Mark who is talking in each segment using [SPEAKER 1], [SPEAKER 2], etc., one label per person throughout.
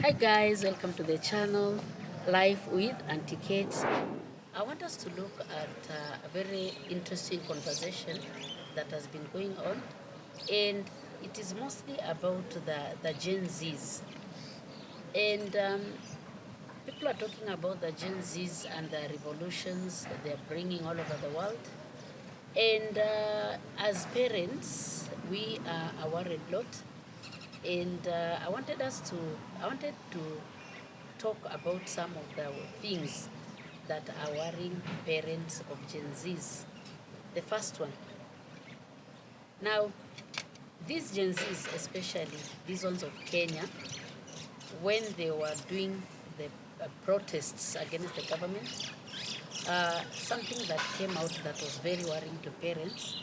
[SPEAKER 1] Hi guys, welcome to the channel Life with Auntie Kate. I want us to look at a very interesting conversation that has been going on, and it is mostly about the Gen Zs. And people are talking about the Gen Zs and the revolutions they're bringing all over the world. And as parents, we are worried a lot. And I wanted to talk about some of the things that are worrying parents of Gen Zs. The first one. Now, these Gen Zs, especially these ones of Kenya, when they were doing the protests against the government, something that came out that was very worrying to parents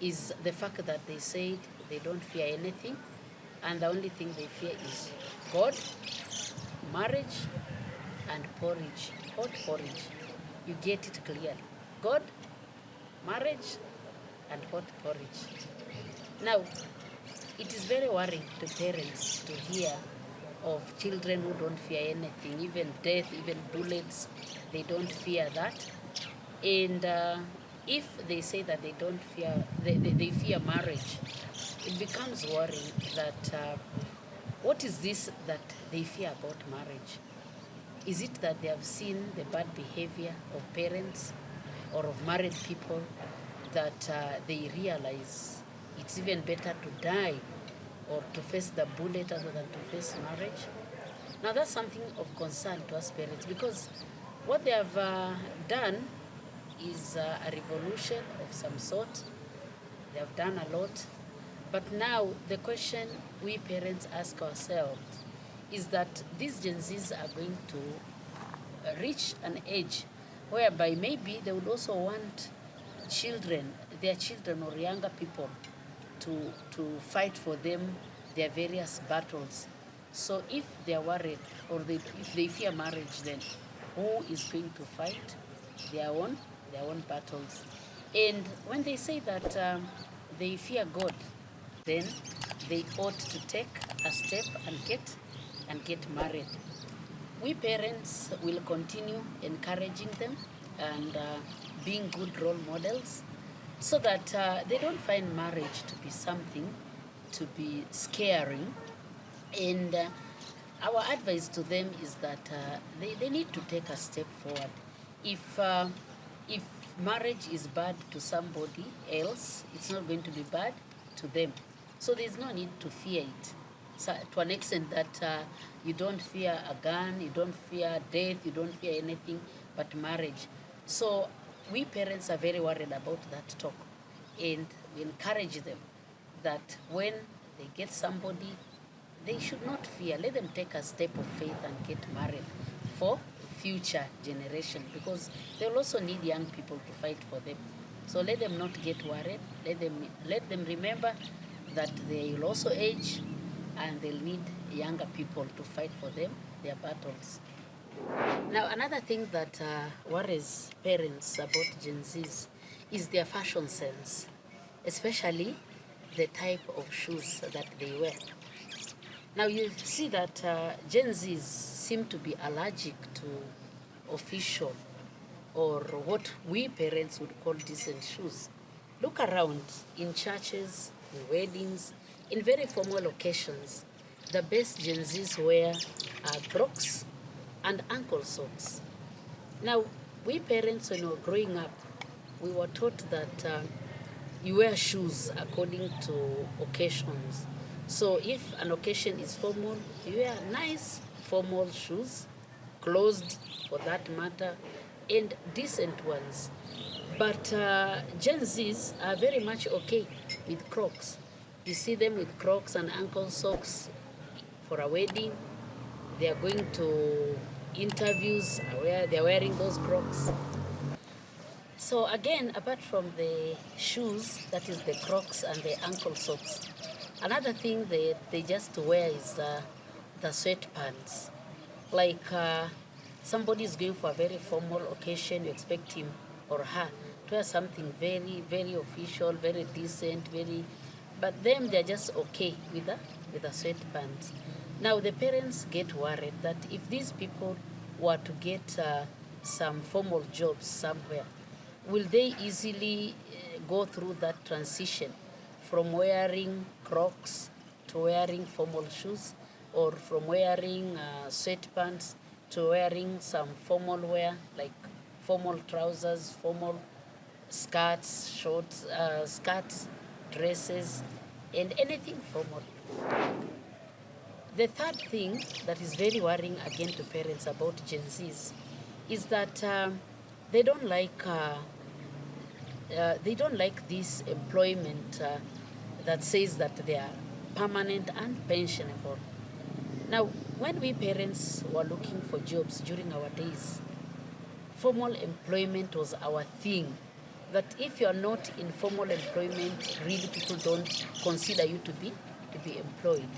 [SPEAKER 1] is the fact that they said they don't fear anything, and the only thing they fear is God, marriage, and porridge, hot porridge. You get it clearly. God, marriage, and hot porridge. Now, it is very worrying to parents to hear of children who don't fear anything, even death, even bullets, they don't fear that. And if they say that they don't fear, they fear marriage, it becomes worrying that what is this that they fear about marriage? Is it that they have seen the bad behavior of parents or of married people that they realize it's even better to die or to face the bullet other than to face marriage? Now that's something of concern to us parents, because what they have done is a revolution of some sort. They have done a lot. But now the question we parents ask ourselves is that these Gen Zs are going to reach an age whereby maybe they would also want their children or younger people to fight for them their various battles. So if they are worried or if they fear marriage, then who is going to fight their own battles? And when they say that they fear God, then they ought to take a step and get married. We parents will continue encouraging them and being good role models so that they don't find marriage to be something to be scaring. And our advice to them is that they need to take a step forward. If marriage is bad to somebody else, it's not going to be bad to them. So there's no need to fear it. So to an extent that you don't fear a gun, you don't fear death, you don't fear anything but marriage. So we parents are very worried about that talk, and we encourage them that when they get somebody, they should not fear. Let them take a step of faith and get married for future generation, because they will also need young people to fight for them. So let them not get worried. Let them remember that they will also age and they'll need younger people to fight for them, their battles. Now, another thing that worries parents about Gen Zs is their fashion sense, especially the type of shoes that they wear. Now, you see that Gen Zs seem to be allergic to official or what we parents would call decent shoes. Look around in churches, in weddings, in very formal occasions. The best Gen Zs wear are Crocs and ankle socks. Now, we parents, when we were growing up, we were taught that you wear shoes according to occasions. So if an occasion is formal, you wear nice formal shoes, closed for that matter, and decent ones. But Gen Zs are very much okay with Crocs. You see them with Crocs and ankle socks for a wedding. They are going to interviews where they are wearing those Crocs. So again, apart from the shoes, that is the Crocs and the ankle socks, another thing they just wear is the sweatpants. Like somebody is going for a very formal occasion, you expect him or her to wear something very, very official, very decent, but them they're just okay with the sweatpants. Now the parents get worried that if these people were to get some formal jobs somewhere, will they easily go through that transition from wearing Crocs to wearing formal shoes, or from wearing sweatpants to wearing some formal wear like formal trousers, formal skirts, shorts, skirts, dresses, and anything formal. The third thing that is very worrying again to parents about Gen Zs is that they don't like this employment that says that they are permanent and pensionable. Now, when we parents were looking for jobs during our days, formal employment was our thing. That if you are not in formal employment, really people don't consider you to be employed.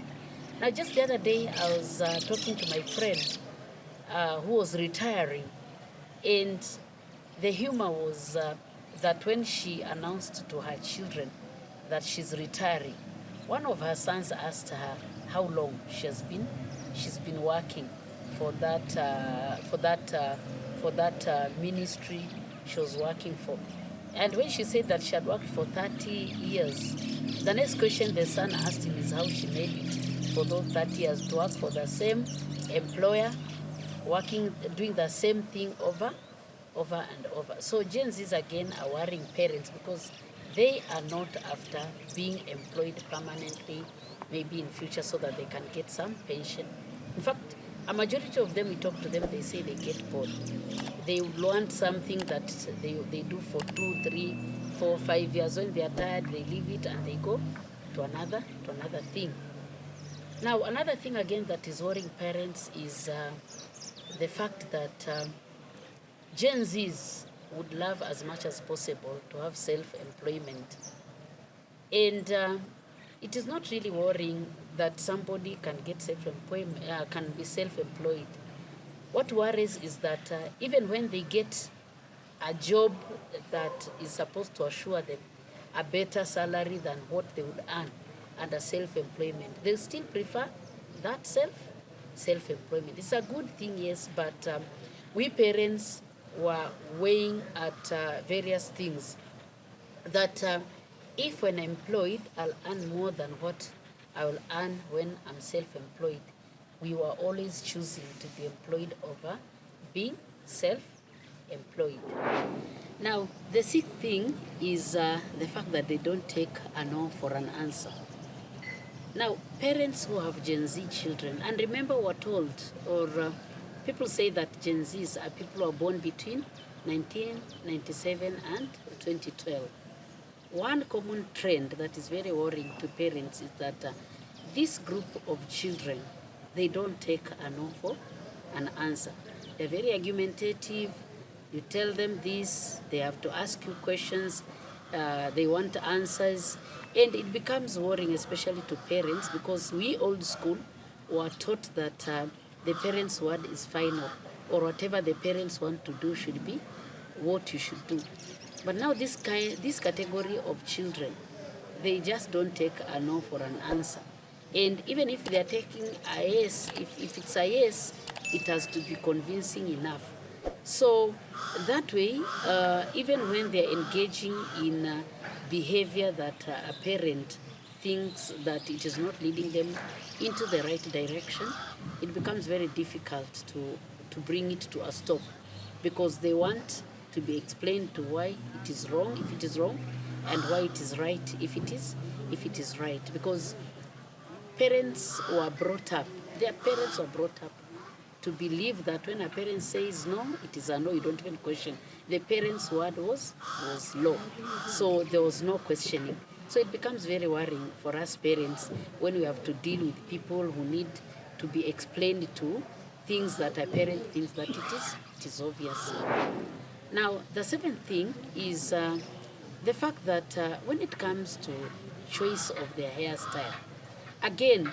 [SPEAKER 1] Now, just the other day, I was talking to my friend who was retiring, and the humor was that when she announced to her children that she's retiring, one of her sons asked her how long she's been working for that ministry she was working for. And when she said that she had worked for 30 years, the next question the son asked him is how she made it for those 30 years to work for the same employer, doing the same thing over and over. So Gen Zs again are worrying parents because they are not after being employed permanently, maybe in future, so that they can get some pension. In fact, a majority of them, we talk to them, they say they get bored. They want something that they do for 2, 3, 4, 5 years. When they are tired, they leave it and they go to another thing. Now, another thing again that is worrying parents is the fact that Gen Zs would love as much as possible to have self-employment. And it is not really worrying that somebody can get self-employment, can be self-employed. What worries is that even when they get a job that is supposed to assure them a better salary than what they would earn under self-employment, they'll still prefer that self-employment. It's a good thing, yes, but we parents were weighing at various things that if when employed, I'll earn more than what I will earn when I'm self-employed. We were always choosing to be employed over being self-employed. Now, the sixth thing is the fact that they don't take a no for an answer. Now, parents who have Gen Z children, and remember we're told, or people say that Gen Zs are people who are born between 1997 and 2012. One common trend that is very worrying to parents is that this group of children, they don't take a no for an answer. They're very argumentative. You tell them this, they have to ask you questions, they want answers, and it becomes worrying, especially to parents, because we old school were taught that the parents' word is final, or whatever the parents want to do should be what you should do. But now this category of children, they just don't take a no for an answer. And even if they are taking a yes, if it's a yes, it has to be convincing enough. So that way, even when they're engaging in behavior that a parent thinks that it is not leading them into the right direction, it becomes very difficult to bring it to a stop, because they want to be explained to why it is wrong if it is wrong, and why it is right if it is right. Because parents were brought up, their parents were brought up to believe that when a parent says no, it is a no, you don't even question. The parent's word was law, so there was no questioning. So it becomes very worrying for us parents when we have to deal with people who need to be explained to things that a parent thinks that it is obvious. Now, the seventh thing is the fact that when it comes to choice of their hairstyle, again,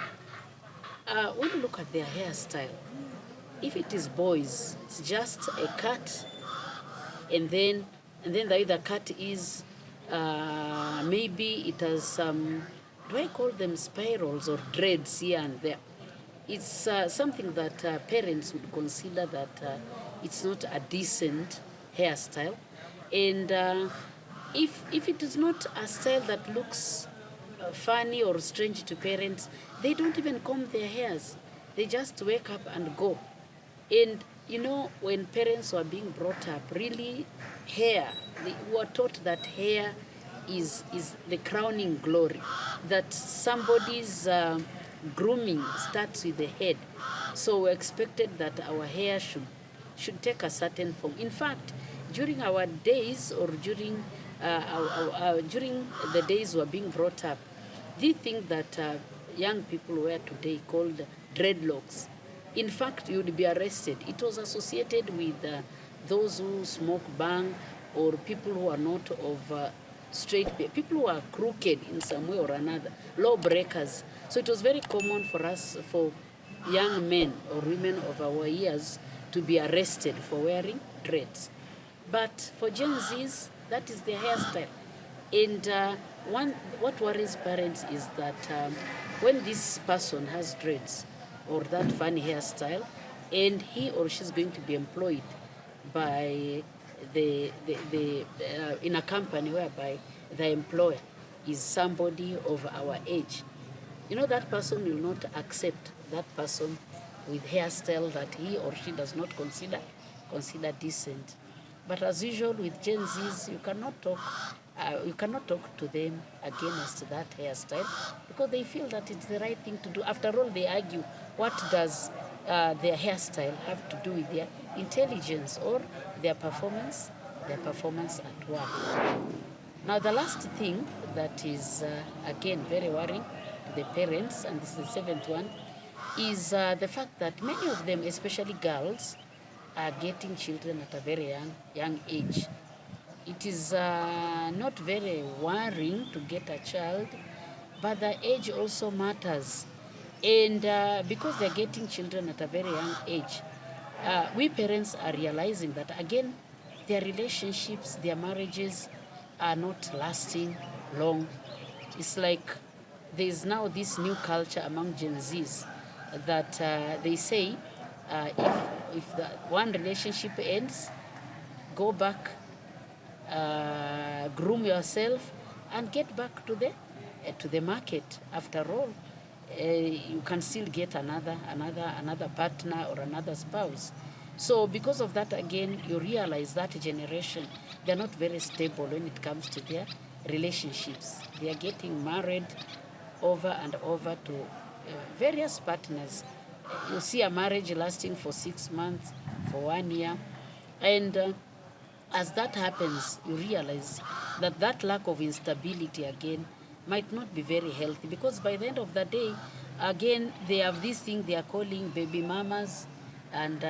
[SPEAKER 1] when you look at their hairstyle, if it is boys, it's just a cut, and then the way the cut is, maybe it has some, do I call them spirals or dreads here and there? it's something that parents would consider that it's not a decent hairstyle. And if it is not a style that looks funny or strange to parents, they don't even comb their hairs. They just wake up and go. And you know, when parents were being brought up, really, hair, they were taught that hair is the crowning glory, that somebody's grooming starts with the head. So we're expected that our hair should take a certain form. In fact, during our days or during the days we're being brought up, the thing that young people wear today called dreadlocks, in fact, you would be arrested. It was associated with those who smoke bang, or people who are not of straight, people who are crooked in some way or another, law breakers. So it was very common for us, for young men or women of our years, to be arrested for wearing dreads. But for Gen Zs, that is their hairstyle. And what worries parents is that when this person has dreads or that funny hairstyle, and he or she is going to be employed by in a company whereby the employer is somebody of our age, you know, that person will not accept that person with hairstyle that he or she does not consider decent. But as usual with Gen Zs, you cannot talk to them against that hairstyle, because they feel that it's the right thing to do. After all, they argue, what does their hairstyle have to do with their intelligence or their performance at work? Now, the last thing that is, again, very worrying to the parents, and this is the seventh one, is the fact that many of them, especially girls, are getting children at a very young age. It is not very worrying to get a child, but the age also matters. And because they're getting children at a very young age, we parents are realizing that, again, their relationships, their marriages are not lasting long. It's like there's now this new culture among Gen Zs that they say, if the one relationship ends, go back, groom yourself, and get back to the market. After all, you can still get another partner or another spouse. So because of that, again, you realize that generation, they're not very stable when it comes to their relationships. They are getting married over and over to various partners. You see a marriage lasting for 6 months, for 1 year. And as that happens, you realize that that lack of instability, again, might not be very healthy, because by the end of the day, again, they have this thing they are calling baby mamas and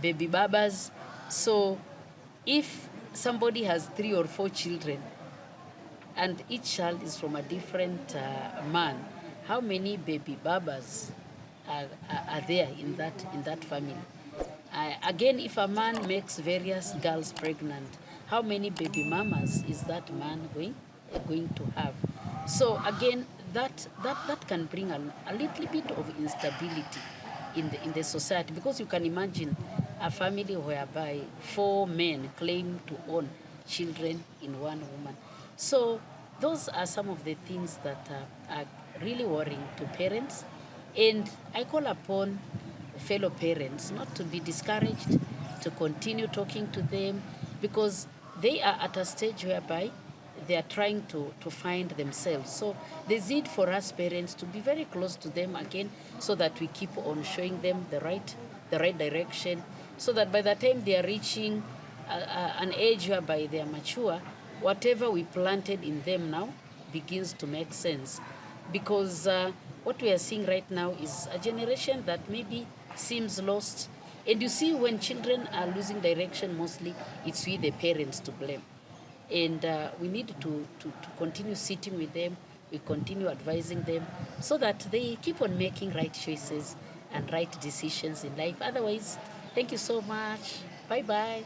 [SPEAKER 1] baby babas. So if somebody has 3 or 4 children, and each child is from a different man, how many baby babas are there in that family? Again, if a man makes various girls pregnant, how many baby mamas is that man going to have? So again, that can bring a little bit of instability in the society, because you can imagine a family whereby 4 men claim to own children in one woman. So those are some of the things that are really worrying to parents. And I call upon fellow parents not to be discouraged, to continue talking to them, because they are at a stage whereby they are trying to find themselves. So there's need for us parents to be very close to them again, so that we keep on showing them the right direction, so that by the time they are reaching an age whereby they are mature, whatever we planted in them now begins to make sense. Because what we are seeing right now is a generation that maybe seems lost. And you see, when children are losing direction, mostly it's we the parents to blame. And we need to continue sitting with them, we continue advising them, so that they keep on making right choices and right decisions in life. Otherwise, thank you so much. Bye-bye.